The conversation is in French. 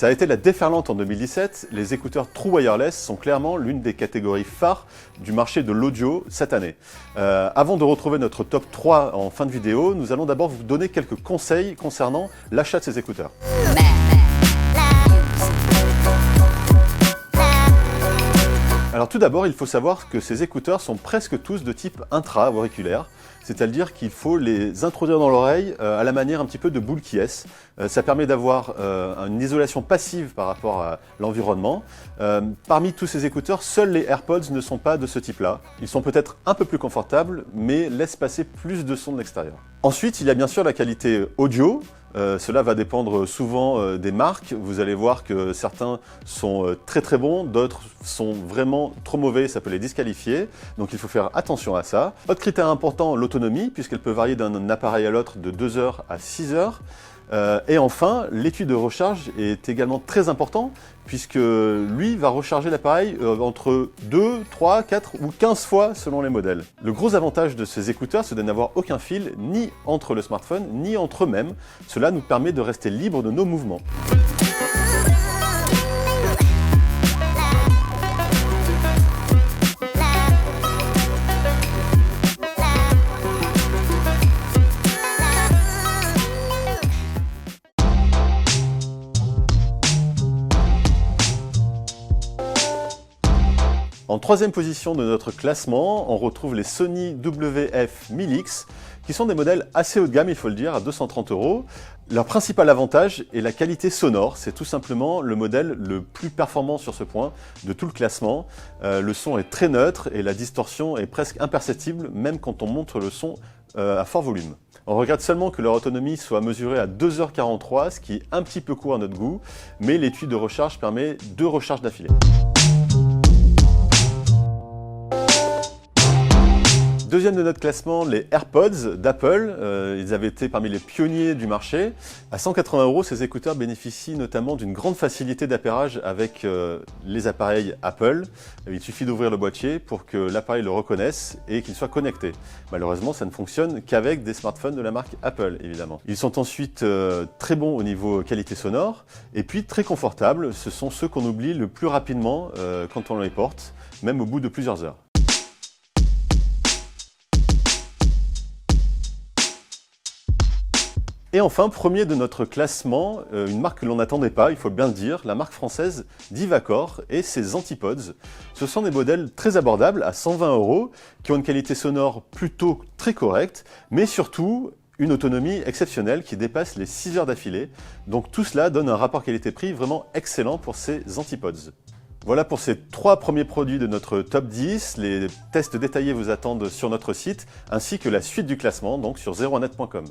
Ça a été la déferlante en 2017, les écouteurs True Wireless sont clairement l'une des catégories phares du marché de l'audio cette année. Avant de retrouver notre top 3 en fin de vidéo, nous allons d'abord vous donner quelques conseils concernant l'achat de ces écouteurs. Alors tout d'abord, il faut savoir que ces écouteurs sont presque tous de type intra-auriculaire, c'est-à-dire qu'il faut les introduire dans l'oreille à la manière un petit peu de boule qui est. Ça permet d'avoir une isolation passive par rapport à l'environnement. Parmi tous ces écouteurs, seuls les AirPods ne sont pas de ce type-là. Ils sont peut-être un peu plus confortables, mais laissent passer plus de son de l'extérieur. Ensuite, il y a bien sûr la qualité audio. Cela va dépendre souvent des marques. Vous allez voir que certains sont très bons, d'autres sont vraiment trop mauvais, ça peut les disqualifier. Donc il faut faire attention à ça. Autre critère important, l'autonomie, puisqu'elle peut varier d'un appareil à l'autre de 2 heures à 6 heures. Et enfin, l'étui de recharge est également très important, puisque lui va recharger l'appareil entre 2, 3, 4 ou 15 fois selon les modèles. Le gros avantage de ces écouteurs, c'est de n'avoir aucun fil, ni entre le smartphone, ni entre eux-mêmes. Cela nous permet de rester libre de nos mouvements. En troisième position de notre classement, on retrouve les Sony WF-1000X, qui sont des modèles assez haut de gamme, il faut le dire, à 230 €. Leur principal avantage est la qualité sonore. C'est tout simplement le modèle le plus performant sur ce point de tout le classement. Le son est très neutre et la distorsion est presque imperceptible, même quand on monte le son à fort volume. On regrette seulement que leur autonomie soit mesurée à 2h43, ce qui est un petit peu court à notre goût, mais l'étui de recharge permet 2 recharges d'affilée. Deuxième de notre classement, les AirPods d'Apple. Ils avaient été parmi les pionniers du marché. À 180 €, ces écouteurs bénéficient notamment d'une grande facilité d'appairage avec les appareils Apple. Il suffit d'ouvrir le boîtier pour que l'appareil le reconnaisse et qu'il soit connecté. Malheureusement, ça ne fonctionne qu'avec des smartphones de la marque Apple, évidemment. Ils sont ensuite très bons au niveau qualité sonore et puis très confortables. Ce sont ceux qu'on oublie le plus rapidement quand on les porte, même au bout de plusieurs heures. Et enfin, premier de notre classement, une marque que l'on n'attendait pas, il faut bien le dire, la marque française Divacor et ses Antipods. Ce sont des modèles très abordables, à 120 €, qui ont une qualité sonore plutôt très correcte, mais surtout une autonomie exceptionnelle qui dépasse les 6 heures d'affilée. Donc tout cela donne un rapport qualité-prix vraiment excellent pour ces Antipods. Voilà pour ces 3 premiers produits de notre top 10. Les tests détaillés vous attendent sur notre site, ainsi que la suite du classement, donc sur 01net.com.